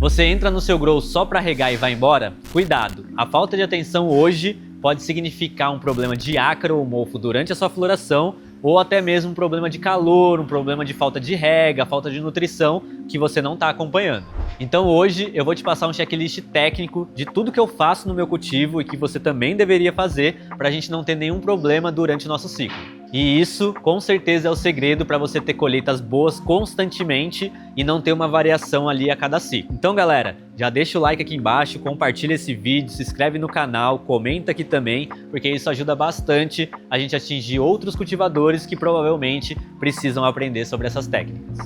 Você entra no seu grow só para regar e vai embora? Cuidado! A falta de atenção hoje pode significar um problema de ácaro ou mofo durante a sua floração, ou até mesmo um problema de calor, um problema de falta de rega, falta de nutrição que você não está acompanhando. Então hoje eu vou te passar um checklist técnico de tudo que eu faço no meu cultivo e que você também deveria fazer para a gente não ter nenhum problema durante o nosso ciclo. E isso com certeza é o segredo para você ter colheitas boas constantemente e não ter uma variação ali a cada ciclo. Então galera, já deixa o like aqui embaixo, compartilha esse vídeo, se inscreve no canal, comenta aqui também, porque isso ajuda bastante a gente a atingir outros cultivadores que provavelmente precisam aprender sobre essas técnicas.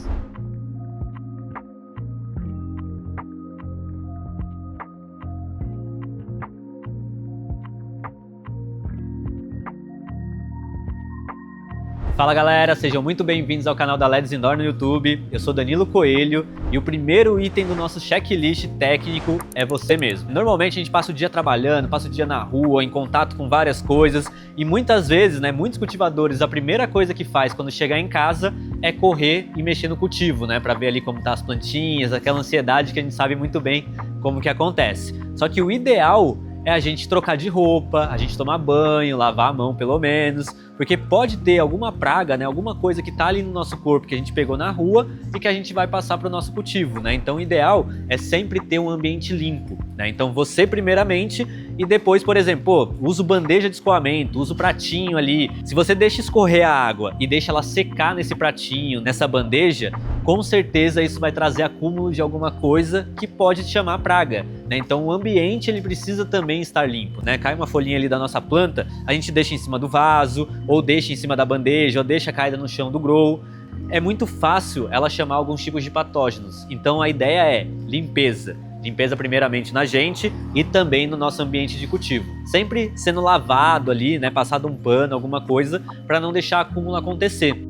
Fala galera, sejam muito bem-vindos ao canal da Let's Indoor no YouTube. Eu sou Danilo Coelho e o primeiro item do nosso checklist técnico é você mesmo. Normalmente a gente passa o dia trabalhando, passa o dia na rua, em contato com várias coisas e muitas vezes, muitos cultivadores, a primeira coisa que faz quando chegar em casa é correr e mexer no cultivo, para ver ali como tá as plantinhas, aquela ansiedade que a gente sabe muito bem como que acontece. Só que o ideal é a gente trocar de roupa, a gente tomar banho, lavar a mão pelo menos, porque pode ter alguma praga, alguma coisa que tá ali no nosso corpo que a gente pegou na rua e que a gente vai passar para o nosso cultivo, Então o ideal é sempre ter um ambiente limpo, Então você primeiramente e depois, por exemplo, usa bandeja de escoamento, usa o pratinho ali. Se você deixa escorrer a água e deixa ela secar nesse pratinho, nessa bandeja, com certeza isso vai trazer acúmulo de alguma coisa que pode te chamar praga, Então o ambiente ele precisa também estar limpo, Cai uma folhinha ali da nossa planta, a gente deixa em cima do vaso, ou deixa em cima da bandeja, ou deixa caída no chão do grow. É muito fácil ela chamar alguns tipos de patógenos. Então a ideia é limpeza. Limpeza primeiramente na gente e também no nosso ambiente de cultivo. Sempre sendo lavado ali, passado um pano, alguma coisa, para não deixar acúmulo acontecer.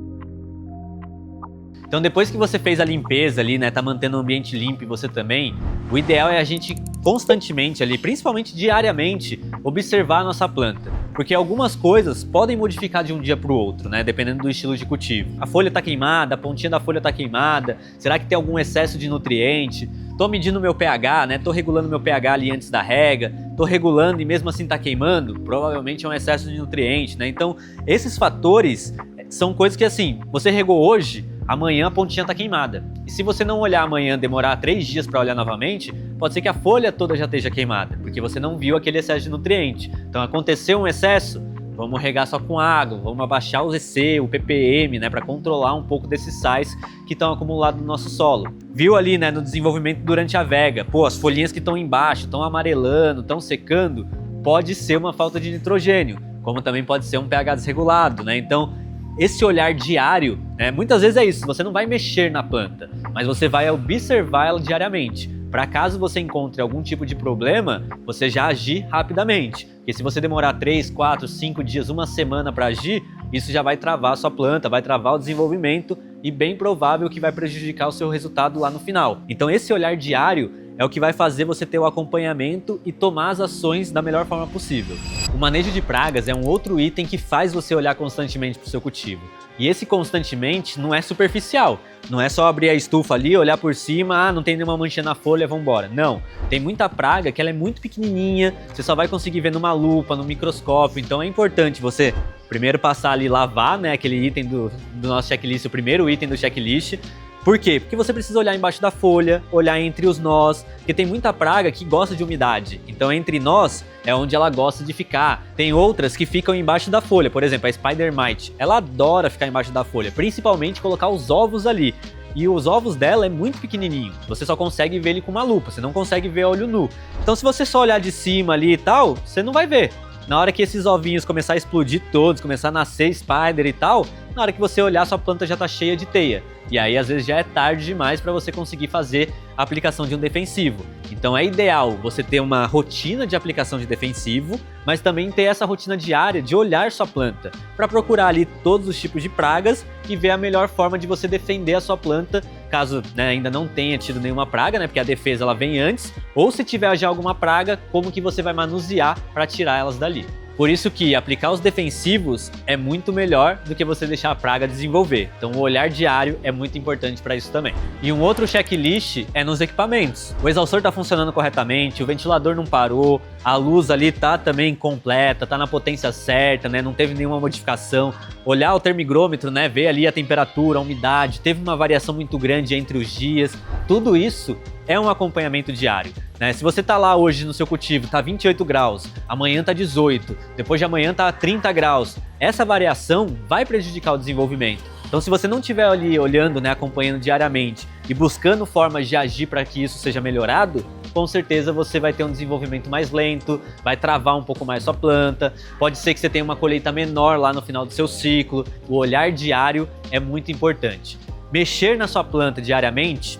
Então depois que você fez a limpeza ali, tá mantendo o ambiente limpo e você também, o ideal é a gente constantemente ali, principalmente diariamente, observar a nossa planta. Porque algumas coisas podem modificar de um dia para o outro, dependendo do estilo de cultivo. A folha está queimada, a pontinha da folha está queimada, será que tem algum excesso de nutriente? Tô medindo meu pH, tô regulando meu pH ali antes da rega, tô regulando e mesmo assim tá queimando, provavelmente é um excesso de nutriente, Então esses fatores são coisas que assim, você regou hoje, amanhã a pontinha tá queimada. E se você não olhar amanhã, demorar 3 dias para olhar novamente, pode ser que a folha toda já esteja queimada, porque você não viu aquele excesso de nutriente. Então aconteceu um excesso, vamos regar só com água, vamos abaixar o EC, o ppm, para controlar um pouco desses sais que estão acumulados no nosso solo. Viu ali, no desenvolvimento durante a vega, as folhinhas que estão embaixo, estão amarelando, estão secando, pode ser uma falta de nitrogênio, como também pode ser um pH desregulado, Então, esse olhar diário, muitas vezes é isso, você não vai mexer na planta, mas você vai observar ela diariamente, para caso você encontre algum tipo de problema, você já agir rapidamente, porque se você demorar 3, 4, 5 dias, uma semana para agir, isso já vai travar a sua planta, vai travar o desenvolvimento e bem provável que vai prejudicar o seu resultado lá no final. Então esse olhar diário é o que vai fazer você ter o acompanhamento e tomar as ações da melhor forma possível. O manejo de pragas é um outro item que faz você olhar constantemente para o seu cultivo. E esse constantemente não é superficial, não é só abrir a estufa ali, olhar por cima, não tem nenhuma manchinha na folha, vamos embora. Não, tem muita praga que ela é muito pequenininha, você só vai conseguir ver numa lupa, no microscópio, então é importante você primeiro passar ali, lavar, aquele item do nosso checklist, o primeiro item do checklist. Por quê? Porque você precisa olhar embaixo da folha, olhar entre os nós, porque tem muita praga que gosta de umidade. Então entre nós é onde ela gosta de ficar. Tem outras que ficam embaixo da folha, por exemplo, a Spider Mite. Ela adora ficar embaixo da folha, principalmente colocar os ovos ali. E os ovos dela é muito pequenininho, você só consegue ver ele com uma lupa, você não consegue ver a olho nu. Então se você só olhar de cima ali e tal, você não vai ver. Na hora que esses ovinhos começar a explodir todos, começar a nascer spider e tal, na hora que você olhar, sua planta já tá cheia de teia. E aí, às vezes, já é tarde demais para você conseguir fazer a aplicação de um defensivo. Então é ideal você ter uma rotina de aplicação de defensivo, mas também ter essa rotina diária de olhar sua planta, para procurar ali todos os tipos de pragas e ver a melhor forma de você defender a sua planta, caso ainda não tenha tido nenhuma praga, porque a defesa ela vem antes, ou se tiver já alguma praga, como que você vai manusear para tirar elas dali. Por isso que aplicar os defensivos é muito melhor do que você deixar a praga desenvolver. Então o olhar diário é muito importante para isso também. E um outro checklist é nos equipamentos. O exaustor está funcionando corretamente, o ventilador não parou, a luz ali tá também completa, tá na potência certa, né? Não teve nenhuma modificação. Olhar o termigrômetro, né? Ver ali a temperatura, a umidade, teve uma variação muito grande entre os dias. Tudo isso é um acompanhamento diário, né? Se você tá lá hoje no seu cultivo, tá 28 graus, amanhã tá 18, depois de amanhã tá 30 graus, essa variação vai prejudicar o desenvolvimento. Então, se você não estiver ali olhando, né, acompanhando diariamente e buscando formas de agir para que isso seja melhorado, com certeza você vai ter um desenvolvimento mais lento, vai travar um pouco mais sua planta, pode ser que você tenha uma colheita menor lá no final do seu ciclo. O olhar diário é muito importante. Mexer na sua planta diariamente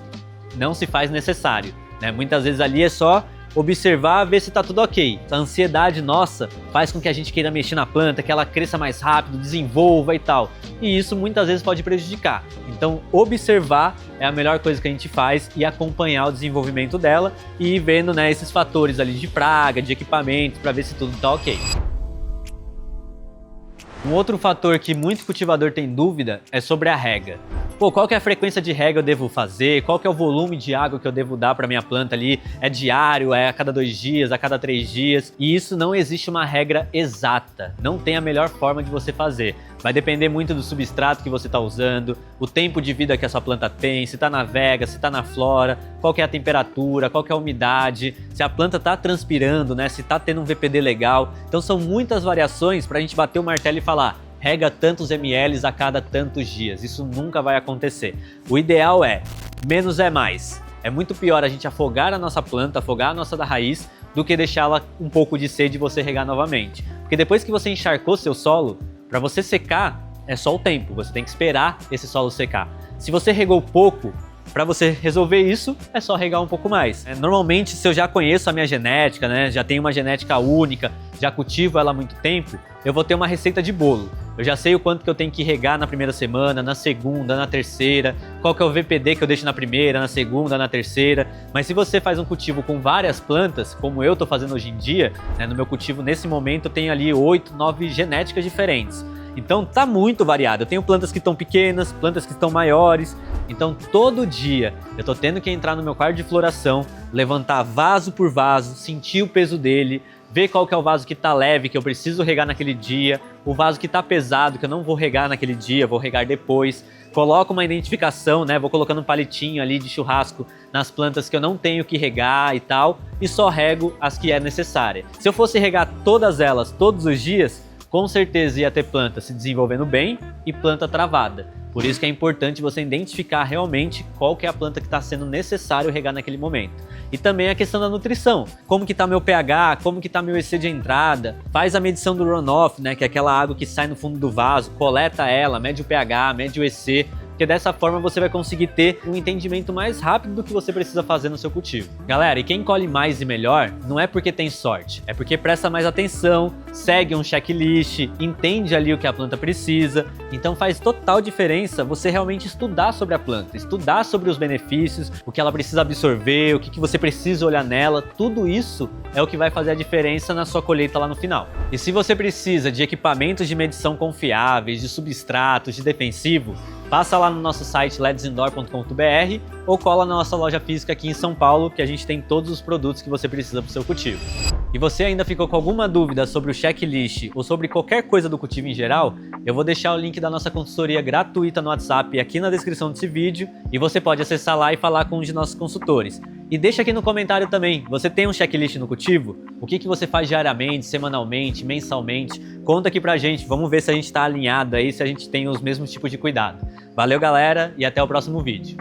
não se faz necessário, né? Muitas vezes ali é só observar, ver se está tudo ok. A ansiedade nossa faz com que a gente queira mexer na planta, que ela cresça mais rápido, desenvolva e tal. E isso muitas vezes pode prejudicar. Então, observar é a melhor coisa que a gente faz e acompanhar o desenvolvimento dela e ir vendo, né, esses fatores ali de praga, de equipamento, para ver se tudo está ok. Um outro fator que muito cultivador tem dúvida é sobre a rega. Pô, qual que é a frequência de rega eu devo fazer? Qual que é o volume de água que eu devo dar para minha planta ali? É diário? É a cada 2 dias? A cada 3 dias? E isso não existe uma regra exata. Não tem a melhor forma de você fazer. Vai depender muito do substrato que você está usando, o tempo de vida que a sua planta tem, se está na vega, se está na flora, qual que é a temperatura, qual que é a umidade, se a planta está transpirando, né? Se está tendo um VPD legal. Então são muitas variações para a gente bater o martelo e falar: rega tantos ml a cada tantos dias. Isso nunca vai acontecer. O ideal é menos é mais. É muito pior a gente afogar a nossa planta, afogar a nossa da raiz, do que deixá-la um pouco de sede e você regar novamente. Porque depois que você encharcou seu solo, para você secar é só o tempo, você tem que esperar esse solo secar. Se você regou pouco, para você resolver isso, é só regar um pouco mais. Normalmente, se eu já conheço a minha genética, né, já tenho uma genética única, já cultivo ela há muito tempo, eu vou ter uma receita de bolo. Eu já sei o quanto que eu tenho que regar na primeira semana, na segunda, na terceira, qual que é o VPD que eu deixo na primeira, na segunda, na terceira. Mas se você faz um cultivo com várias plantas, como eu estou fazendo hoje em dia, né, no meu cultivo nesse momento eu tenho ali 8, 9 genéticas diferentes. Então tá muito variado. Eu tenho plantas que estão pequenas, plantas que estão maiores. Então todo dia eu tô tendo que entrar no meu quarto de floração, levantar vaso por vaso, sentir o peso dele, ver qual que é o vaso que tá leve, que eu preciso regar naquele dia, o vaso que tá pesado, que eu não vou regar naquele dia, vou regar depois. Coloco uma identificação, né? Vou colocando um palitinho ali de churrasco nas plantas que eu não tenho que regar e tal, e só rego as que é necessária. Se eu fosse regar todas elas todos os dias, com certeza ia ter planta se desenvolvendo bem e planta travada. Por isso que é importante você identificar realmente qual que é a planta que está sendo necessário regar naquele momento. E também a questão da nutrição. Como que está meu pH, como que está meu EC de entrada. Faz a medição do runoff, né, que é aquela água que sai no fundo do vaso, coleta ela, mede o pH, mede o EC. Porque dessa forma você vai conseguir ter um entendimento mais rápido do que você precisa fazer no seu cultivo. Galera, e quem colhe mais e melhor não é porque tem sorte, é porque presta mais atenção, segue um checklist, entende ali o que a planta precisa. Então faz total diferença você realmente estudar sobre a planta, estudar sobre os benefícios, o que ela precisa absorver, o que você precisa olhar nela. Tudo isso é o que vai fazer a diferença na sua colheita lá no final. E se você precisa de equipamentos de medição confiáveis, de substratos, de defensivo, passa lá no nosso site ledsindoor.com.br ou cola na nossa loja física aqui em São Paulo, que a gente tem todos os produtos que você precisa para o seu cultivo. E você ainda ficou com alguma dúvida sobre o checklist ou sobre qualquer coisa do cultivo em geral, eu vou deixar o link da nossa consultoria gratuita no WhatsApp aqui na descrição desse vídeo e você pode acessar lá e falar com um de nossos consultores. E deixa aqui no comentário também, você tem um checklist no cultivo? O que você faz diariamente, semanalmente, mensalmente? Conta aqui pra gente, vamos ver se a gente tá alinhado aí, se a gente tem os mesmos tipos de cuidado. Valeu galera e até o próximo vídeo.